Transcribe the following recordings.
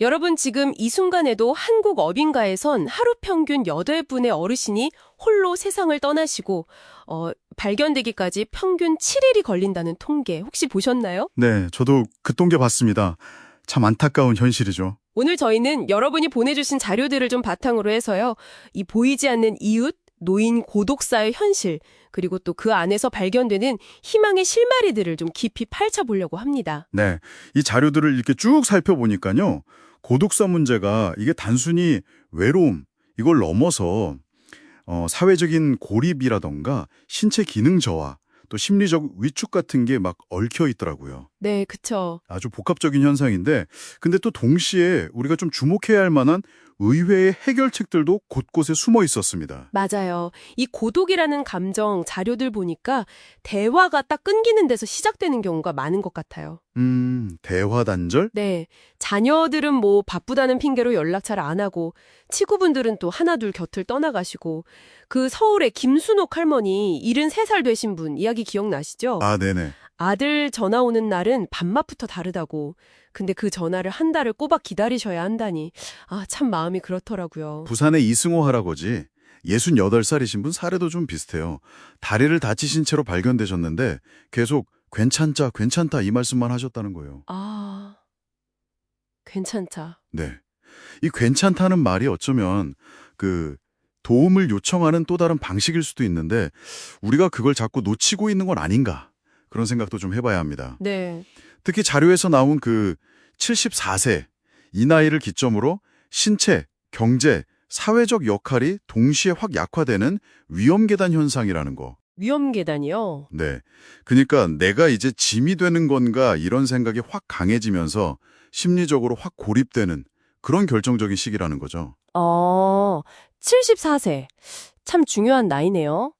여러분 지금 이 순간에도 한국 어딘가에선 하루 평균 8분의 어르신이 홀로 세상을 떠나시고 발견되기까지 평균 7일이 걸린다는 통계 혹시 보셨나요? 네, 저도 그 통계 봤습니다. 참 안타까운 현실이죠. 오늘 저희는 여러분이 보내주신 자료들을 좀 바탕으로 해서요. 이 보이지 않는 이웃, 노인 고독사의 현실, 그리고 또 그 안에서 발견되는 희망의 실마리들을 좀 깊이 파헤쳐보려고 합니다. 네, 이 자료들을 이렇게 쭉 살펴보니까요. 고독사 문제가 이게 단순히 외로움, 이걸 넘어서 사회적인 고립이라던가 신체 기능 저하, 또 심리적 위축 같은 게 막 얽혀 있더라고요. 네, 그쵸. 아주 복합적인 현상인데, 근데 또 동시에 우리가 좀 주목해야 할 만한 의외의 해결책들도 곳곳에 숨어 있었습니다. 맞아요. 이 고독이라는 감정 자료들 보니까 대화가 딱 끊기는 데서 시작되는 경우가 많은 것 같아요. 대화 단절? 네. 자녀들은 뭐 바쁘다는 핑계로 연락 잘 안 하고 친구분들은 또 하나둘 곁을 떠나가시고 그 서울의 김순옥 할머니 73살 되신 분 이야기 기억나시죠? 아, 네네. 아들 전화 오는 날은 밤맛부터 다르다고. 근데 그 전화를 한 달을 꼬박 기다리셔야 한다니. 아, 참 마음이 그렇더라고요. 부산의 이승호 할아버지, 68살이신 분 사례도 좀 비슷해요. 다리를 다치신 채로 발견되셨는데 계속 괜찮자, 괜찮다 이 말씀만 하셨다는 거예요. 아, 괜찮다. 네. 이 괜찮다는 말이 어쩌면 도움을 요청하는 또 다른 방식일 수도 있는데 우리가 그걸 자꾸 놓치고 있는 건 아닌가 그런 생각도 좀 해봐야 합니다. 네. 특히 자료에서 나온 74세 이 나이를 기점으로 신체, 경제, 사회적 역할이 동시에 확 약화되는 위험계단 현상이라는 거. 위험 계단이요? 네. 그러니까 내가 이제 짐이 되는 건가 이런 생각이 확 강해지면서 심리적으로 확 고립되는 그런 결정적인 시기라는 거죠. 74세. 참 중요한 나이네요.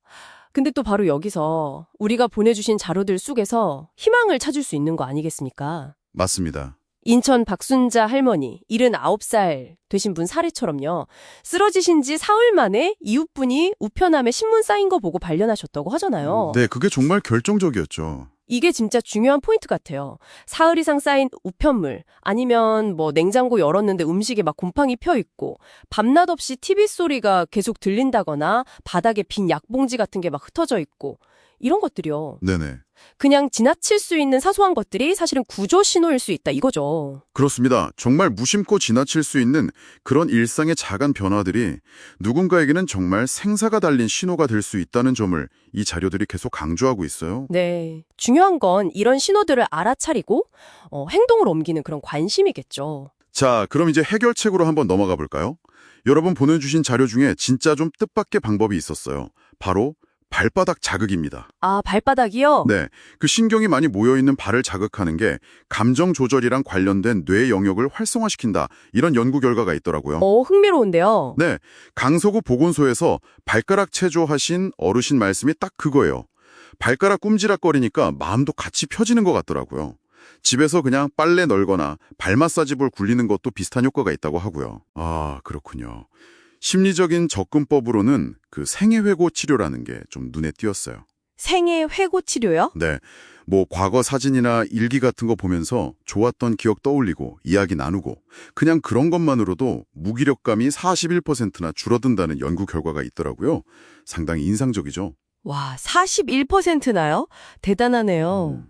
근데 또 바로 여기서 우리가 보내주신 자료들 속에서 희망을 찾을 수 있는 거 아니겠습니까? 맞습니다. 인천 박순자 할머니, 79살 되신 분 사례처럼요. 쓰러지신 지 사흘 만에 이웃분이 우편함에 신문 쌓인 거 보고 발견하셨다고 하잖아요. 네, 그게 정말 결정적이었죠. 이게 진짜 중요한 포인트 같아요. 사흘 이상 쌓인 우편물, 아니면 뭐 냉장고 열었는데 음식에 막 곰팡이 펴 있고, 밤낮 없이 TV 소리가 계속 들린다거나 바닥에 빈 약봉지 같은 게 막 흩어져 있고, 이런 것들이요. 네네. 그냥 지나칠 수 있는 사소한 것들이 사실은 구조 신호일 수 있다 이거죠. 그렇습니다. 정말 무심코 지나칠 수 있는 그런 일상의 작은 변화들이 누군가에게는 정말 생사가 달린 신호가 될 수 있다는 점을 이 자료들이 계속 강조하고 있어요. 네. 중요한 건 이런 신호들을 알아차리고 행동으로 옮기는 그런 관심이겠죠. 자, 그럼 이제 해결책으로 한번 넘어가 볼까요? 여러분 보내주신 자료 중에 진짜 좀 뜻밖의 방법이 있었어요. 바로 발바닥 자극입니다. 아, 발바닥이요? 네, 그 신경이 많이 모여있는 발을 자극하는 게 감정 조절이랑 관련된 뇌 영역을 활성화시킨다. 이런 연구 결과가 있더라고요. 흥미로운데요. 네, 강서구 보건소에서 발가락 체조하신 어르신 말씀이 딱 그거예요. 발가락 꿈지락거리니까 마음도 같이 펴지는 것 같더라고요. 집에서 그냥 빨래 널거나 발 마사지볼 굴리는 것도 비슷한 효과가 있다고 하고요. 아, 그렇군요. 심리적인 접근법으로는 그 생애회고 치료라는 게 좀 눈에 띄었어요. 생애 회고 치료요? 네, 뭐 과거 사진이나 일기 같은 거 보면서 좋았던 기억 떠올리고 이야기 나누고 그냥 그런 것만으로도 무기력감이 41%나 줄어든다는 연구 결과가 있더라고요. 상당히 인상적이죠. 와, 41%나요? 대단하네요.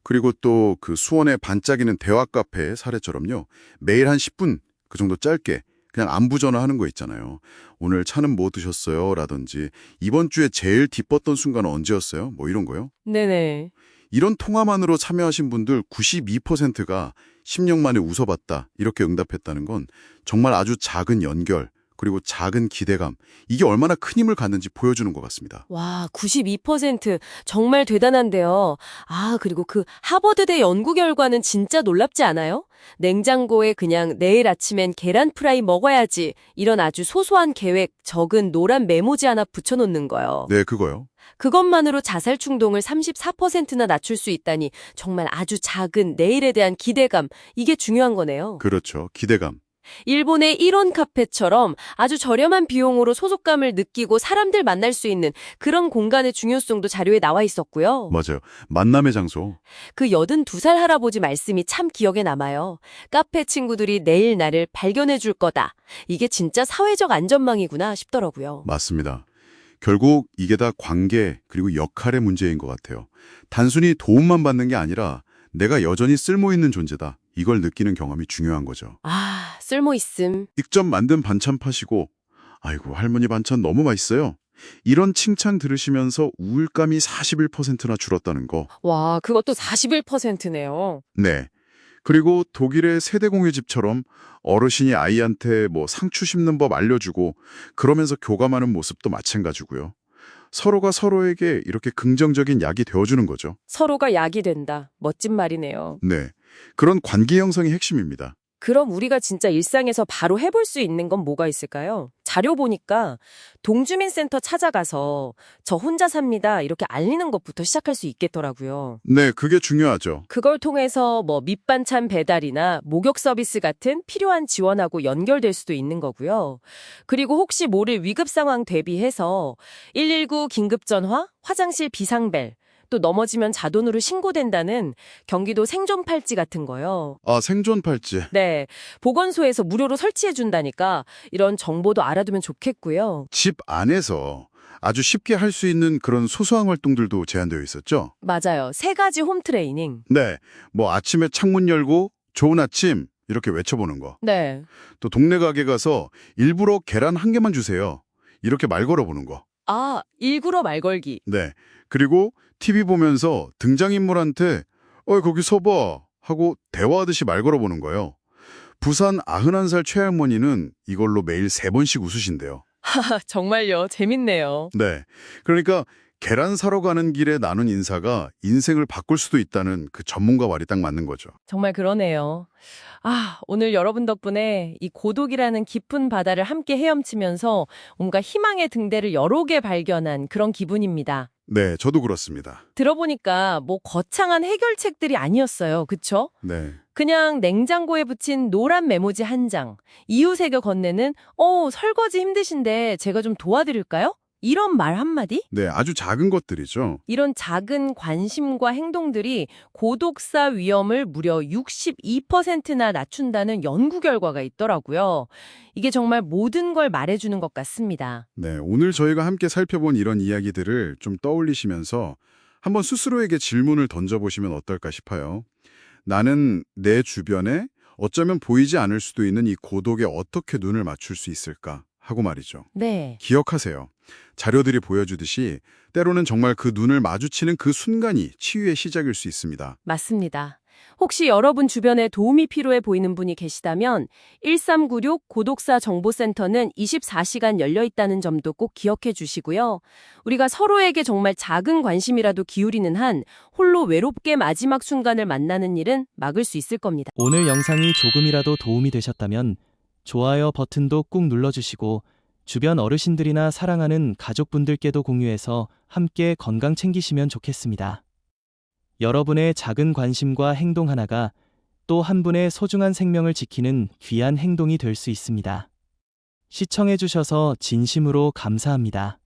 그리고 또 그 수원의 반짝이는 대화 카페 사례처럼요. 매일 한 10분 그 정도 짧게 그냥 안부 전화하는 거 있잖아요. 오늘 차는 뭐 드셨어요? 라든지 이번 주에 제일 기뻤던 순간은 언제였어요? 뭐 이런 거요. 네네. 이런 통화만으로 참여하신 분들 92%가 10년 만에 웃어봤다 이렇게 응답했다는 건 정말 아주 작은 연결 그리고 작은 기대감 이게 얼마나 큰 힘을 갖는지 보여주는 것 같습니다. 와, 92% 정말 대단한데요. 아, 그리고 그 하버드대 연구 결과는 진짜 놀랍지 않아요? 냉장고에 그냥 내일 아침엔 계란 프라이 먹어야지 이런 아주 소소한 계획, 적은 노란 메모지 하나 붙여놓는 거요. 네, 그거요. 그것만으로 자살 충동을 34%나 낮출 수 있다니 정말 아주 작은 내일에 대한 기대감, 이게 중요한 거네요. 그렇죠. 기대감. 일본의 1원 카페처럼 아주 저렴한 비용으로 소속감을 느끼고 사람들 만날 수 있는 그런 공간의 중요성도 자료에 나와 있었고요. 맞아요. 만남의 장소. 그 82살 할아버지 말씀이 참 기억에 남아요. 카페 친구들이 내일 나를 발견해 줄 거다. 이게 진짜 사회적 안전망이구나 싶더라고요. 맞습니다. 결국 이게 다 관계 그리고 역할의 문제인 것 같아요. 단순히 도움만 받는 게 아니라 내가 여전히 쓸모있는 존재다. 이걸 느끼는 경험이 중요한 거죠. 아, 쓸모 있음. 직접 만든 반찬 파시고 아이고 할머니 반찬 너무 맛있어요. 이런 칭찬 들으시면서 우울감이 41%나 줄었다는 거. 와, 그것도 41%네요. 네. 그리고 독일의 세대 공유 집처럼 어르신이 아이한테 뭐 상추 심는 법 알려주고 그러면서 교감하는 모습도 마찬가지고요. 서로가 서로에게 이렇게 긍정적인 약이 되어주는 거죠. 서로가 약이 된다. 멋진 말이네요. 네. 그런 관계 형성이 핵심입니다. 그럼 우리가 진짜 일상에서 바로 해볼 수 있는 건 뭐가 있을까요? 자료 보니까 동주민센터 찾아가서 저 혼자 삽니다. 이렇게 알리는 것부터 시작할 수 있겠더라고요. 네, 그게 중요하죠. 그걸 통해서 뭐 밑반찬 배달이나 목욕 서비스 같은 필요한 지원하고 연결될 수도 있는 거고요. 그리고 혹시 모를 위급 상황 대비해서 119 긴급 전화, 화장실 비상벨, 또 넘어지면 자동으로 신고된다는 경기도 생존 팔찌 같은 거요. 아, 생존 팔찌. 네, 보건소에서 무료로 설치해 준다니까 이런 정보도 알아두면 좋겠고요. 집 안에서 아주 쉽게 할 수 있는 그런 소소한 활동들도 제한되어 있었죠. 맞아요. 3가지 홈 트레이닝. 네. 뭐 아침에 창문 열고 좋은 아침 이렇게 외쳐보는 거. 네. 또 동네 가게 가서 일부러 계란 한 개만 주세요. 이렇게 말 걸어보는 거. 아, 일구러 말 걸기. 네. 그리고 TV 보면서 등장인물한테 거기 서봐 하고 대화하듯이 말 걸어보는 거예요. 부산 91살 최할머니는 이걸로 매일 3번씩 웃으신대요. 정말요. 재밌네요. 네. 그러니까 계란 사러 가는 길에 나눈 인사가 인생을 바꿀 수도 있다는 그 전문가 말이 딱 맞는 거죠. 정말 그러네요. 아, 오늘 여러분 덕분에 이 고독이라는 깊은 바다를 함께 헤엄치면서 뭔가 희망의 등대를 여러 개 발견한 그런 기분입니다. 네, 저도 그렇습니다. 들어보니까 뭐 거창한 해결책들이 아니었어요. 그쵸? 네. 그냥 냉장고에 붙인 노란 메모지 한 장, 이웃에게 건네는 설거지 힘드신데 제가 좀 도와드릴까요? 이런 말 한마디? 네, 아주 작은 것들이죠. 이런 작은 관심과 행동들이 고독사 위험을 무려 62%나 낮춘다는 연구 결과가 있더라고요. 이게 정말 모든 걸 말해주는 것 같습니다. 네, 오늘 저희가 함께 살펴본 이런 이야기들을 좀 떠올리시면서 한번 스스로에게 질문을 던져보시면 어떨까 싶어요. 나는 내 주변에 어쩌면 보이지 않을 수도 있는 이 고독에 어떻게 눈을 맞출 수 있을까 하고 말이죠. 네. 기억하세요. 자료들이 보여주듯이 때로는 정말 그 눈을 마주치는 그 순간이 치유의 시작일 수 있습니다. 맞습니다. 혹시 여러분 주변에 도움이 필요해 보이는 분이 계시다면 1396 고독사 정보센터는 24시간 열려 있다는 점도 꼭 기억해 주시고요. 우리가 서로에게 정말 작은 관심이라도 기울이는 한 홀로 외롭게 마지막 순간을 만나는 일은 막을 수 있을 겁니다. 오늘 영상이 조금이라도 도움이 되셨다면 좋아요 버튼도 꾹 눌러주시고 주변 어르신들이나 사랑하는 가족분들께도 공유해서 함께 건강 챙기시면 좋겠습니다. 여러분의 작은 관심과 행동 하나가 또 한 분의 소중한 생명을 지키는 귀한 행동이 될 수 있습니다. 시청해주셔서 진심으로 감사합니다.